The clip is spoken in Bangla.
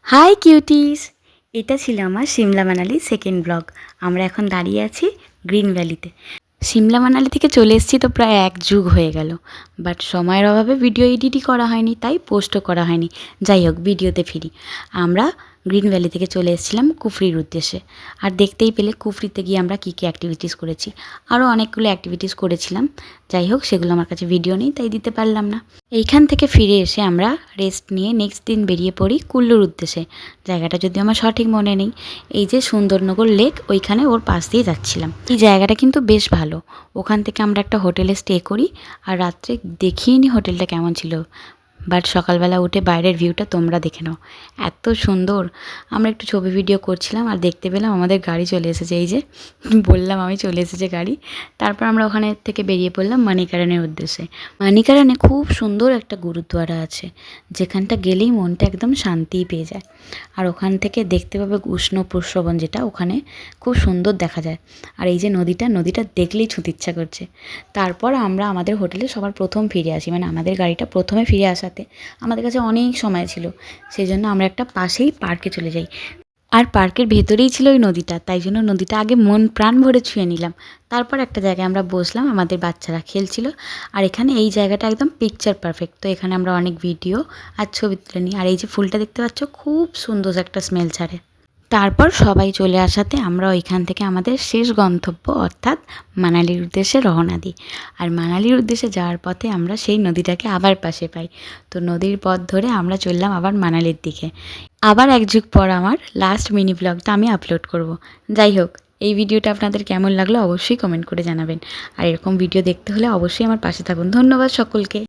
হাই কিউটিস, এটা ছিল আমার সিমলা মানালি সেকেন্ড ব্লগ। আমরা এখন দাঁড়িয়ে আছি গ্রিন ভ্যালিতে। সিমলা মানালি থেকে চলে এসেছি তো প্রায় 1 যুগ হয়ে গেল, বাট সময়ের অভাবে ভিডিও এডিটই করা হয়নি, তাই পোস্টও করা হয়নি। যাই হোক, ভিডিওতে ফিরি। আমরা গ্রিন ভ্যালি থেকে চলে এসেছিলাম কুফরির উদ্দেশ্যে। আর দেখতেই পেলে কুফরিতে গিয়ে আমরা কী কী অ্যাক্টিভিটিস করেছি। আরও অনেকগুলো অ্যাক্টিভিটিস করেছিলাম। যাই হোক, সেগুলো আমার কাছে ভিডিও নেই, তাই দিতে পারলাম না। এইখান থেকে ফিরে এসে আমরা রেস্ট নিয়ে নেক্সট দিন বেরিয়ে পড়ি কুল্লুর উদ্দেশ্যে। জায়গাটা যদি আমার সঠিক মনে নেই, এই যে সুন্দরনগর লেক, ওইখানে ওর পাশ দিয়ে যাচ্ছিলাম। এই জায়গাটা কিন্তু বেশ ভালো। ওখান থেকে আমরা একটা হোটেলে স্টে করি, আর রাত্রে দেখিয়ে নি হোটেলটা কেমন ছিল। বাট সকালবেলা উঠে বাইরের ভিউটা তোমরা দেখে নাও, এত সুন্দর। আমরা একটু ছবি ভিডিও করছিলাম আর দেখতে পেলাম আমাদের গাড়ি চলে এসেছে। এই যে বললাম আমি, চলে এসেছে গাড়ি। তারপর আমরা ওখানে থেকে বেরিয়ে পড়লাম মানিকারানের উদ্দেশ্যে। মানিকারানে খুব সুন্দর একটা গুরুদ্বারা আছে, যেখানটা গেলেই মনটা একদম শান্তিই পেয়ে যায়। আর ওখান থেকে দেখতে পাবে উষ্ণ প্রস্রবণ, যেটা ওখানে খুব সুন্দর দেখা যায়। আর এই যে নদীটা দেখলেই ছুঁতে ইচ্ছা করছে। তারপর আমরা আমাদের হোটেলে সবার প্রথম ফিরে আসি, মানে আমাদের গাড়িটা প্রথমে ফিরে আসাতে আমাদের কাছে অনেক সময় ছিল। সেই জন্য আমরা একটা পাশেই পার্কে চলে যাই। আর পার্কের ভেতরেই ছিল ওই নদীটা, তাই জন্য নদীটা আগে মন প্রাণ ভরে ছুঁয়ে নিলাম। তারপর একটা জায়গায় আমরা বসলাম, আমাদের বাচ্চারা খেলছিল। আর এখানে এই জায়গাটা একদম পিকচার পারফেক্ট, তো এখানে আমরা অনেক ভিডিও আর ছবি তুলে নিই। আর এই যে ফুলটা দেখতে পাচ্ছ, খুব সুন্দর একটা স্মেল ছাড়ে। তারপর সবাই চলে আসাতে আমরা ওইখান থেকে আমাদের শেষ গন্তব্য অর্থাৎ মানালির উদ্দেশ্যে রওনা দিই। আর মানালির উদ্দেশ্যে যাওয়ার পথে আমরা সেই নদীটাকে আবার পাশে পাই। তো নদীর পথ ধরে আমরা চললাম আবার মানালির দিকে। আবার 1 যুগ পর আমার লাস্ট মিনি ব্লগটা আমি আপলোড করব। যাই হোক, এই ভিডিওটা আপনাদের কেমন লাগলো অবশ্যই কমেন্ট করে জানাবেন। আর এরকম ভিডিও দেখতে হলে অবশ্যই আমার পাশে থাকুন। ধন্যবাদ সকলকে।